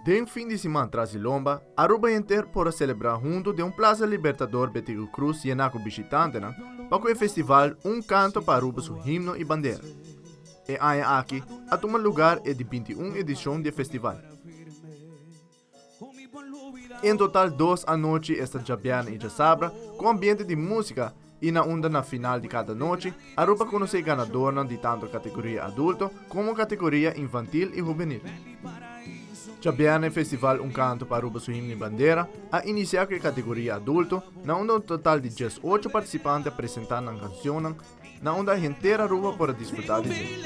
De fim de semana tras Lomba, Aruba inteiro pode celebrar junto de Plaza Libertador Betigo Cruz e com visitante para o festival Canto para Aruba su himno e bandeira. E aqui, a tomar lugar é de 21 edição do festival. Em total, 2 à noite está Jabiana e Jasabra, com ambiente de música e na final de cada noite, Aruba conhece ganadora de tanto categoria adulto como categoria infantil e juvenil. Jabiana Festival Canto para Aruba su himno e bandeira a iniciar com a categoria adulto, um total de 18 participantes apresentando a canção, onde a inteira Aruba pode desfrutar de si.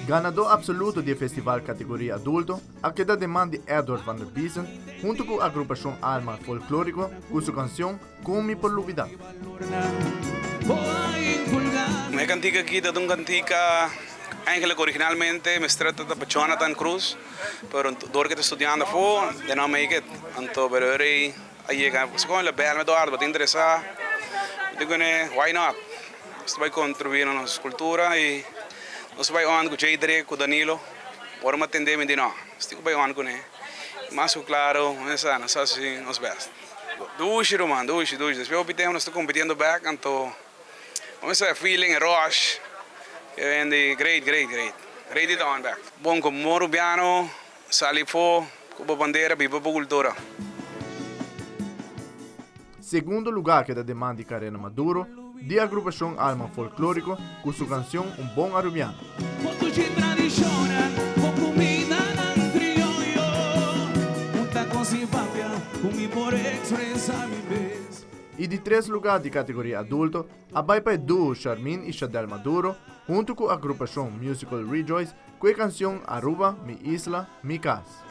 Ganador absoluto do festival categoria adulto, a queda demanda de Edward van der Biesen, junto com a agrupação Alma Folclórico, com sua canção Come por Lubida. Minha cantiga aqui é uma cantiga eigenlijk originalmente me trata de Jonathan Cruz, pero door que estudiando fue, de no make it, anto pero aí llega, se con la bel me doar, te interesa, digo why not? Você vai contribuir na nossa cultura e você vai on com Jadre, com Danilo, por uma atender de nós. Você vai on com ele. Mas claro, essa assim os best. Duas man, duas. Depois obtemos nós estamos competindo back, então vamos a feeling rush. And great. Ready to on back. Bom como Morubiano, Salifo, Cuba Bandeira, Viva Cultura. Segundo lugar que da demanda de Karena Maduro, de agrupação Alma Folclórico, com sua canção Bom Arubiano. E de 3 lugares de categoria adulto, a baipa duo Charmin e Shadel Maduro, junto com a agrupação Musical Rejoice, com a canção Aruba, Mi Isla, Mi Casa.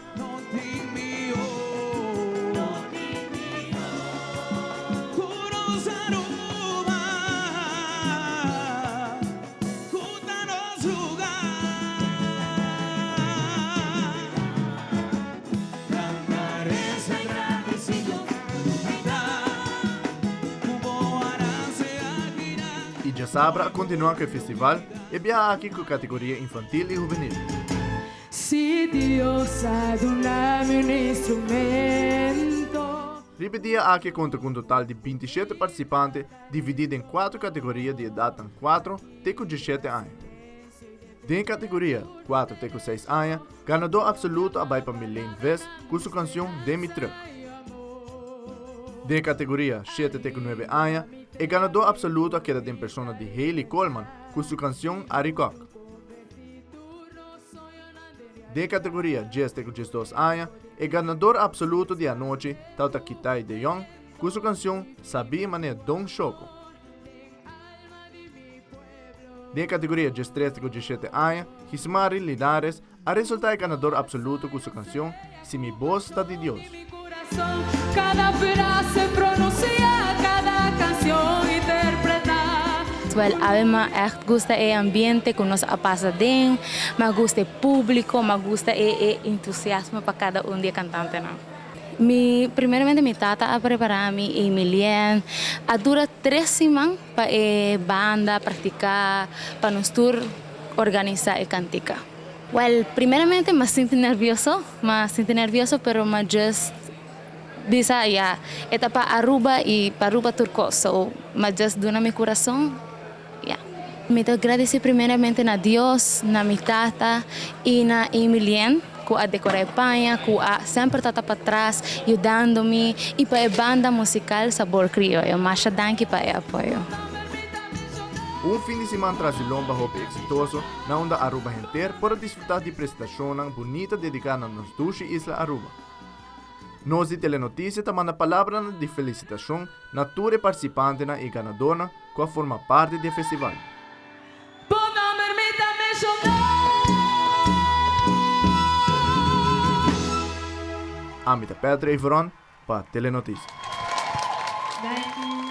Sabra continua com o festival e viaja aqui com a categoria infantil e juvenil. Se Deus aduna-me um instrumento. Repetia aqui conta com um total de 27 participantes, dividido em 4 categorias de idade 4 até 17 anos. De categoria 4 até 6 anos, ganador absoluto vai para Milene West com sua canção Demi Truck. De categoria 7 até 9 anos, e ganador absoluto a queda de persona de Hayley Coleman com sua canção Arikok. De categoria 10 até 12 anos, e ganador absoluto de a noite Tauta Kitai de Jong com sua canção Sabi Mané Dong Shoko. De categoria 13 até 17 anos, Hismari Linares a resultar ganador absoluto com sua canção Se Mi Voz Está de Dios. Cada frase pronuncia, cada canción interpreta. Well, a mí me gusta el ambiente que nos pasa dentro, me gusta el público, me gusta el entusiasmo para cada uno de cantante, ¿no? Primeramente, mi tata a preparar mi Emilian. Dura 3 semanas para banda, practicar, para nosotros organizar el cantica. Well, primeramente me siento nervioso, pero me just bisa ya etapa Aruba y para Aruba Turco, so me just dona mi corazón, ya. Me te agradecer primeramente a Dios, a mi tata y a Emilian, que a decorar Espanha, que a sempre está para trás, ajudando-me, e para a banda musical Sabor Criollo, mas danke para o apoio. Fim de semana tras Lomba Hope exitoso, na onda Aruba inteira para desfrutar de prestação bonita dedicada a nos duas Isla Aruba. Nós de Telenotícia também a palavra de felicitação na tour participante e ganadora que forma parte do festival. Amita Petra Ivron para Telenotícias. Thank you.